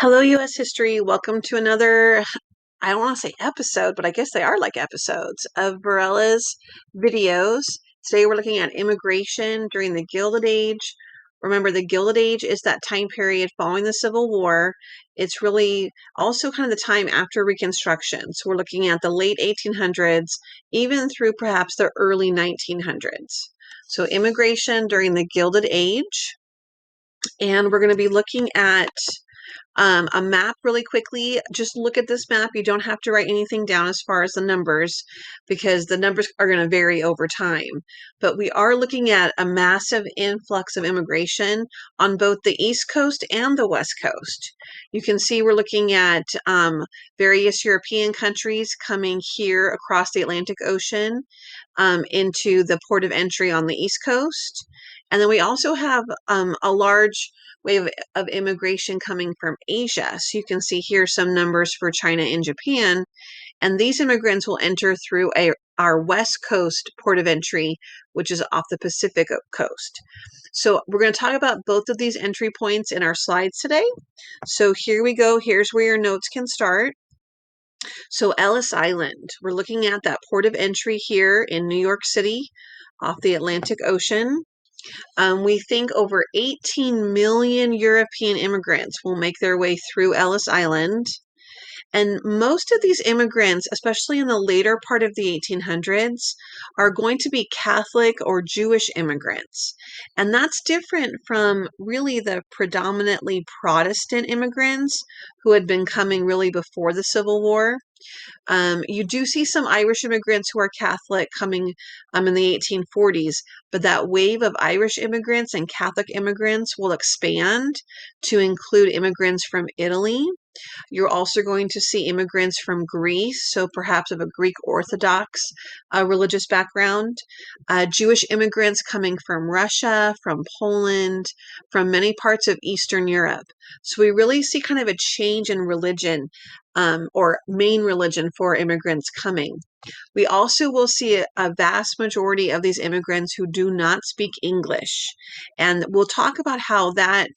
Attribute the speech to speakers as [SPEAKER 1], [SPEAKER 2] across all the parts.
[SPEAKER 1] Hello, U.S. history. Welcome to another, I don't want to say episode, but I guess they are like episodes of Barella's videos. Today we're looking at immigration during the Gilded Age. Remember, the Gilded Age is that time period following the Civil War. It's really also kind of the time after Reconstruction. So we're looking at the late 1800s, even through perhaps the early 1900s. So immigration during the Gilded Age. And we're going to be looking at a map really quickly. Just look at this map. You don't have to write anything down as far as the numbers because the numbers are going to vary over time. But we are looking at a massive influx of immigration on both the East Coast and the West Coast. You can see we're looking at various European countries coming here across the Atlantic Ocean into the port of entry on the East Coast. And then we also have a large wave of immigration coming from Asia. So you can see here some numbers for China and Japan. And these immigrants will enter through our West Coast port of entry, which is off the Pacific coast. So we're going to talk about both of these entry points in our slides today. So here we go. Here's where your notes can start. So Ellis Island, we're looking at that port of entry here in New York City off the Atlantic Ocean. We think over 18 million European immigrants will make their way through Ellis Island. And most of these immigrants, especially in the later part of the 1800s, are going to be Catholic or Jewish immigrants. And that's different from really the predominantly Protestant immigrants who had been coming really before the Civil War. You do see some Irish immigrants who are Catholic coming in the 1840s, but that wave of Irish immigrants and Catholic immigrants will expand to include immigrants from Italy. You're also going to see immigrants from Greece, so perhaps of a Greek Orthodox religious background. Jewish immigrants coming from Russia, from Poland, from many parts of Eastern Europe. So we really see kind of a change in religion or main religion for immigrants coming. We also will see a vast majority of these immigrants who do not speak English. And we'll talk about how that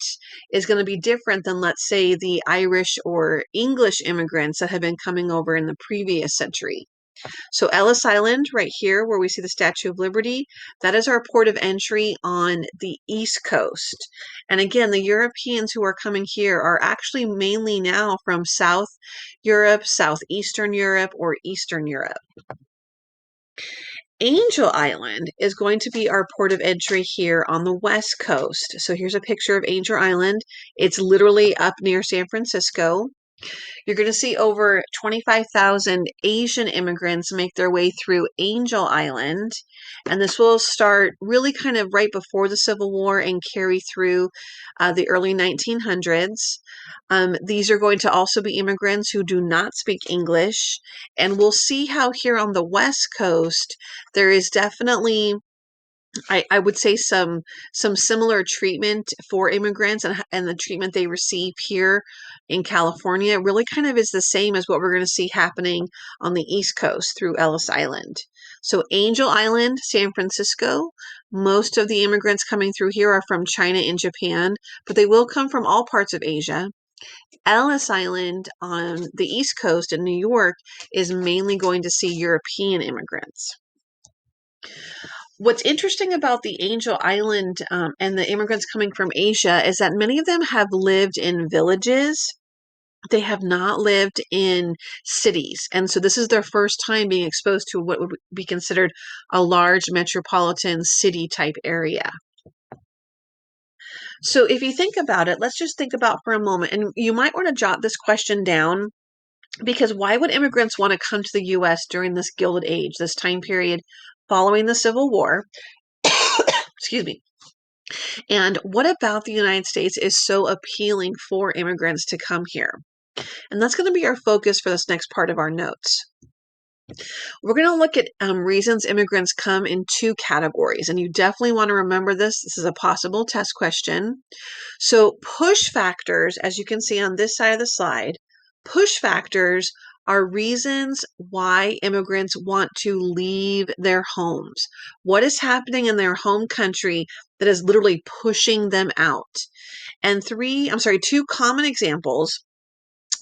[SPEAKER 1] is going to be different than, let's say, the Irish or English immigrants that have been coming over in the previous century. So Ellis Island, right here where we see the Statue of Liberty, that is our port of entry on the East Coast. And again, the Europeans who are coming here are actually mainly now from South Europe, Southeastern Europe, or Eastern Europe. Angel Island is going to be our port of entry here on the West Coast. So here's a picture of Angel Island. It's literally up near San Francisco. You're going to see over 25,000 Asian immigrants make their way through Angel Island. And this will start really kind of right before the Civil War and carry through the early 1900s. These are going to also be immigrants who do not speak English. And we'll see how here on the West Coast, there is definitely I would say some similar treatment for immigrants and the treatment they receive here in California really kind of is the same as what we're going to see happening on the East Coast through Ellis Island. So Angel Island, San Francisco, most of the immigrants coming through here are from China and Japan, but they will come from all parts of Asia. Ellis Island on the East Coast in New York is mainly going to see European immigrants. What's interesting about the Angel Island and the immigrants coming from Asia is that many of them have lived in villages. They have not lived in cities. And so this is their first time being exposed to what would be considered a large metropolitan city type area. So if you think about it, let's just think about for a moment, and you might want to jot this question down because why would immigrants want to come to the U.S. during this Gilded Age, this time period following the Civil War? Excuse me. And what about the United States is so appealing for immigrants to come here? And that's going to be our focus for this next part of our notes. We're going to look at reasons immigrants come in two categories, and you definitely want to remember this. This is a possible test question. So push factors, as you can see on this side of the slide, push factors are reasons why immigrants want to leave their homes. What is happening in their home country that is literally pushing them out? And two common examples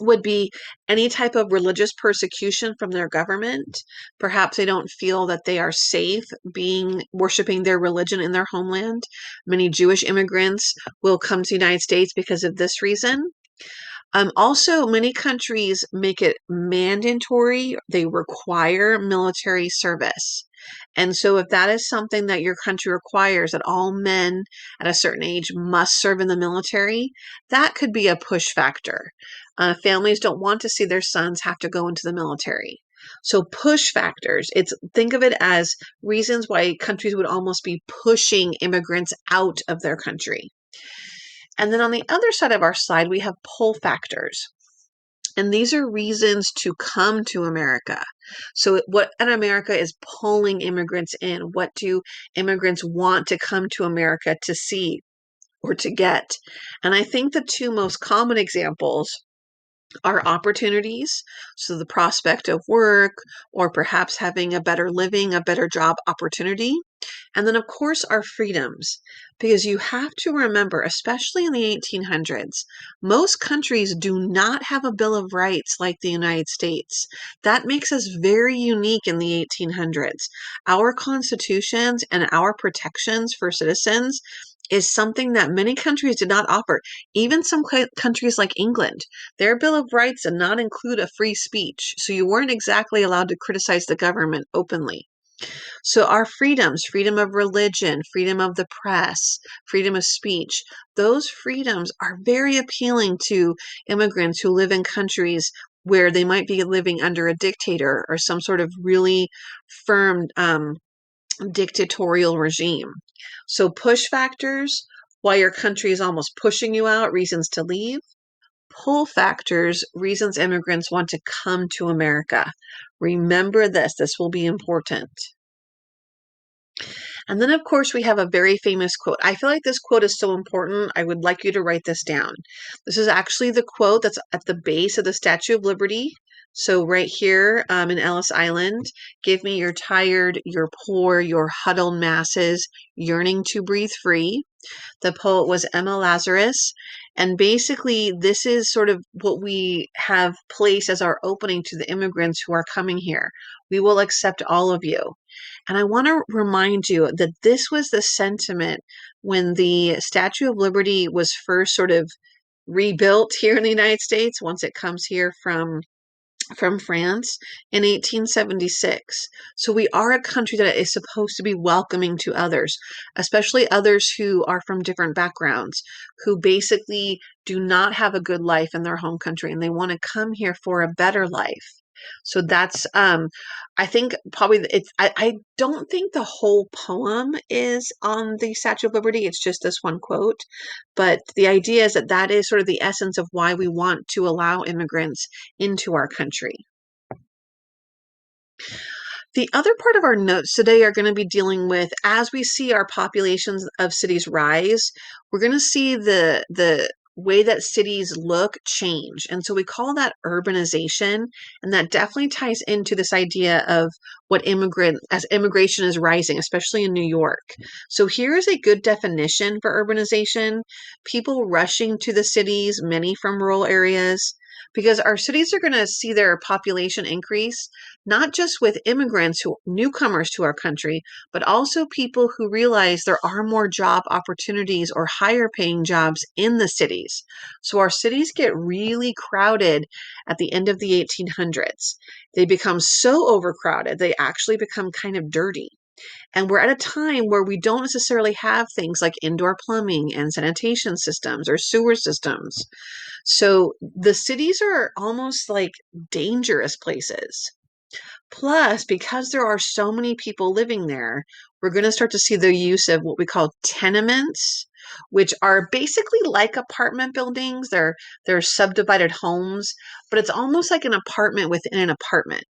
[SPEAKER 1] would be any type of religious persecution from their government. Perhaps they don't feel that they are safe being worshiping their religion in their homeland. Many Jewish immigrants will come to the United States because of this reason. Also, many countries make it mandatory, they require military service. And so, if that is something that your country requires, that all men at a certain age must serve in the military, that could be a push factor. Families don't want to see their sons have to go into the military. So, push factors, think of it as reasons why countries would almost be pushing immigrants out of their country. And then on the other side of our slide, we have pull factors. And these are reasons to come to America. So what in America is pulling immigrants in? What do immigrants want to come to America to see or to get? And I think the two most common examples are opportunities. So the prospect of work or perhaps having a better living, a better job opportunity. And then, of course, our freedoms, because you have to remember, especially in the 1800s, most countries do not have a Bill of Rights like the United States. That makes us very unique in the 1800s. Our constitutions and our protections for citizens is something that many countries did not offer. Even some countries like England, their Bill of Rights did not include a free speech, so you weren't exactly allowed to criticize the government openly. So our freedoms, freedom of religion, freedom of the press, freedom of speech, those freedoms are very appealing to immigrants who live in countries where they might be living under a dictator or some sort of really firm dictatorial regime. So push factors, why your country is almost pushing you out, reasons to leave. Pull factors, reasons immigrants want to come to America. Remember this, this will be important. And then, of course, we have a very famous quote. I feel like this quote is so important. I would like you to write this down. This is actually the quote that's at the base of the Statue of Liberty. So right here in Ellis Island, give me your tired, your poor, your huddled masses yearning to breathe free. The poet was Emma Lazarus. And basically, this is sort of what we have placed as our opening to the immigrants who are coming here. We will accept all of you. And I want to remind you that this was the sentiment when the Statue of Liberty was first sort of rebuilt here in the United States, once it comes here from France in 1876. So we are a country that is supposed to be welcoming to others, especially others who are from different backgrounds, who basically do not have a good life in their home country and they want to come here for a better life. So that's, I think probably I don't think the whole poem is on the Statue of Liberty. It's just this one quote. But the idea is that that is sort of the essence of why we want to allow immigrants into our country. The other part of our notes today are going to be dealing with, as we see our populations of cities rise, we're going to see the way that cities look change. And so we call that urbanization. And that definitely ties into this idea of what as immigration is rising, especially in New York. So here is a good definition for urbanization. People rushing to the cities, many from rural areas, because our cities are going to see their population increase, not just with immigrants, newcomers to our country, but also people who realize there are more job opportunities or higher paying jobs in the cities. So our cities get really crowded at the end of the 1800s. They become so overcrowded, they actually become kind of dirty. And we're at a time where we don't necessarily have things like indoor plumbing and sanitation systems or sewer systems. So the cities are almost like dangerous places. Plus, because there are so many people living there, we're going to start to see the use of what we call tenements, which are basically like apartment buildings. They're subdivided homes, but it's almost like an apartment within an apartment.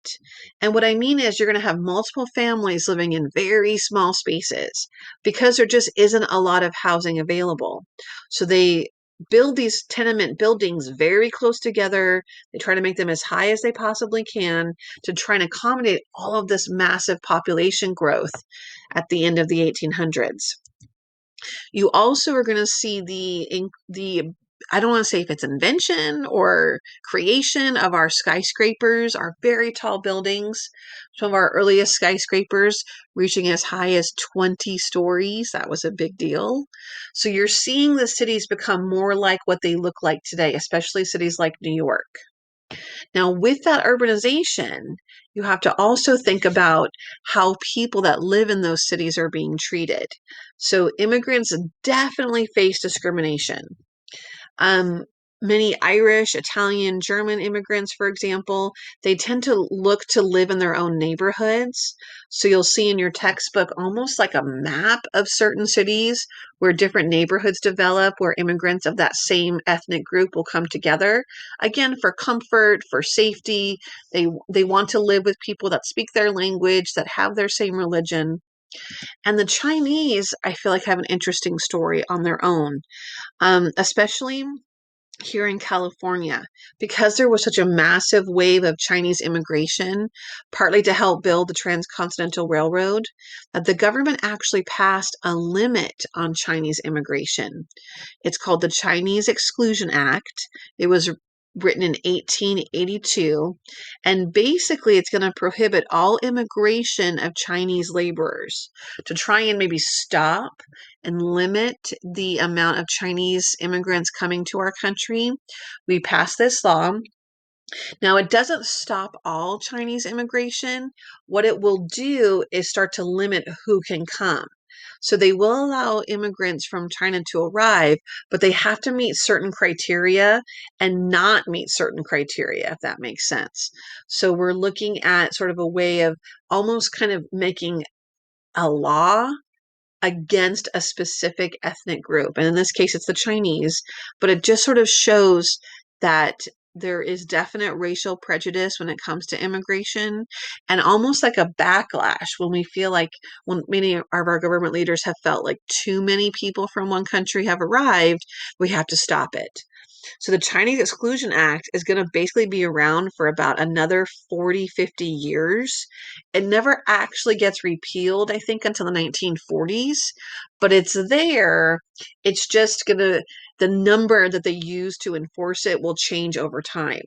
[SPEAKER 1] And what I mean is you're going to have multiple families living in very small spaces because there just isn't a lot of housing available. So they build these tenement buildings very close together. They try to make them as high as they possibly can to try and accommodate all of this massive population growth at the end of the 1800s. You also are going to see the I don't want to say if it's invention or creation of our skyscrapers, our very tall buildings. Some of our earliest skyscrapers reaching as high as 20 stories. That was a big deal. So you're seeing the cities become more like what they look like today, especially cities like New York. Now, with that urbanization, you have to also think about how people that live in those cities are being treated. So immigrants definitely face discrimination. Um, Many Irish, Italian, German immigrants, for example, they tend to look to live in their own neighborhoods. So you'll see in your textbook almost like a map of certain cities where different neighborhoods develop, where immigrants of that same ethnic group will come together. Again, for comfort, for safety, they want to live with people that speak their language, that have their same religion. And the Chinese, I feel like, have an interesting story on their own, especially here in California, because there was such a massive wave of Chinese immigration, partly to help build the Transcontinental Railroad, that the government actually passed a limit on Chinese immigration. It's called the Chinese Exclusion Act. It was written in 1882, and basically it's going to prohibit all immigration of Chinese laborers to try and maybe stop and limit the amount of Chinese immigrants coming to our country. We passed this law. Now, it doesn't stop all Chinese immigration. What it will do is start to limit who can come. So they will allow immigrants from China to arrive, but they have to meet certain criteria and not meet certain criteria, if that makes sense. So we're looking at sort of a way of almost kind of making a law against a specific ethnic group. And in this case, it's the Chinese, but it just sort of shows that there is definite racial prejudice when it comes to immigration, and almost like a backlash when we feel like, when many of our government leaders have felt like too many people from one country have arrived, we have to stop it. So the Chinese Exclusion Act is going to basically be around for about another 40, 50 years. It never actually gets repealed, I think, until the 1940s, but it's there. It's just going to, the number that they use to enforce it will change over time.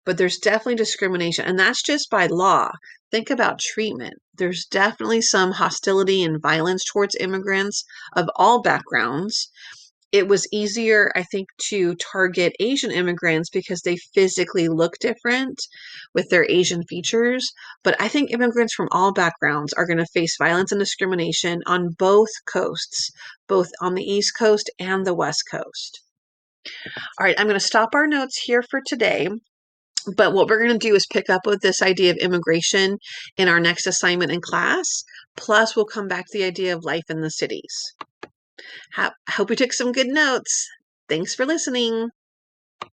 [SPEAKER 1] But there's definitely discrimination, and that's just by law. Think about treatment. There's definitely some hostility and violence towards immigrants of all backgrounds. It was easier, I think, to target Asian immigrants because they physically look different with their Asian features. But I think immigrants from all backgrounds are going to face violence and discrimination on both coasts, both on the East Coast and the West Coast. All right, I'm going to stop our notes here for today. But what we're going to do is pick up with this idea of immigration in our next assignment in class. Plus, we'll come back to the idea of life in the cities. Hope you took some good notes. Thanks for listening.